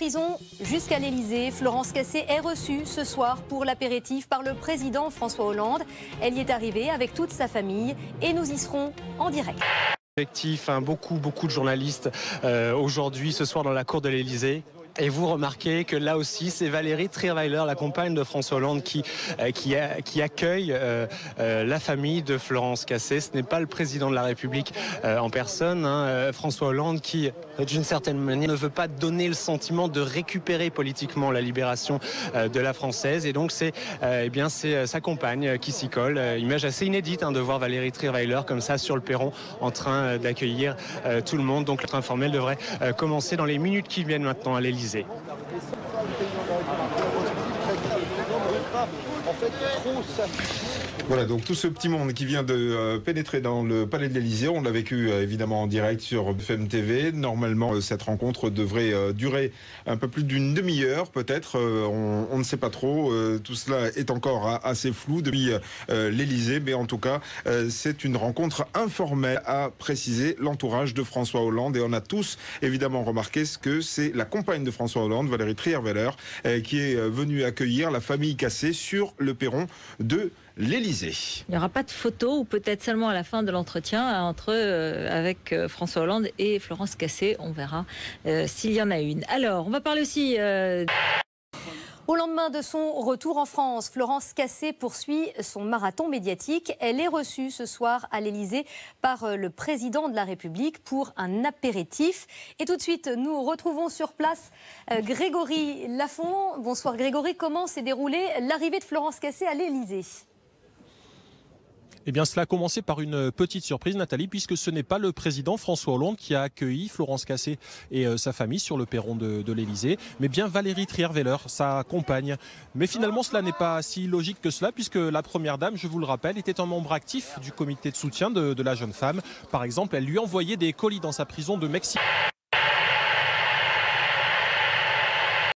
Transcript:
prison jusqu'à l'Élysée, Florence Cassé est reçue ce soir pour l'apéritif par le président François Hollande. Elle y est arrivée avec toute sa famille et nous y serons en direct. Beaucoup de journalistes aujourd'hui, ce soir dans la cour de l'Élysée. Et vous remarquez que là aussi, c'est Valérie Trierweiler, la compagne de François Hollande, qui accueille la famille de Florence Cassé. Ce n'est pas le président de la République en personne, François Hollande, qui, d'une certaine manière, ne veut pas donner le sentiment de récupérer politiquement la libération de la Française. Et donc, c'est sa compagne qui s'y colle. Image assez inédite de voir Valérie Trierweiler comme ça sur le perron en train d'accueillir tout le monde. Donc, le train formel devrait commencer dans les minutes qui viennent maintenant à l'Élysée. Voilà, donc tout ce petit monde qui vient de pénétrer dans le palais de l'Élysée, on l'a vécu évidemment en direct sur BFM TV. Normalement, cette rencontre devrait durer un peu plus d'une demi-heure, peut-être. On ne sait pas trop. Tout cela est encore assez flou depuis l'Élysée, mais en tout cas, c'est une rencontre informelle, a précisé l'entourage de François Hollande. Et on a tous évidemment remarqué que c'est la compagne de François Hollande, Valérie Trierweiler, qui est venue accueillir la famille Cassé sur le perron de l'Élysée. Il n'y aura pas de photo, ou peut-être seulement à la fin de l'entretien avec François Hollande et Florence Cassé. On verra s'il y en a une. Alors, on va parler aussi... Au lendemain de son retour en France, Florence Cassé poursuit son marathon médiatique. Elle est reçue ce soir à l'Élysée par le président de la République pour un apéritif. Et tout de suite, nous retrouvons sur place Grégory Lafont. Bonsoir Grégory, comment s'est déroulée l'arrivée de Florence Cassé à l'Élysée ? Eh bien, cela a commencé par une petite surprise, Nathalie, puisque ce n'est pas le président François Hollande qui a accueilli Florence Cassé et sa famille sur le perron de l'Élysée, mais bien Valérie Trierweiler, sa compagne. Mais finalement, cela n'est pas si logique que cela, puisque la première dame, je vous le rappelle, était un membre actif du comité de soutien de la jeune femme. Par exemple, elle lui envoyait des colis dans sa prison de Mexique.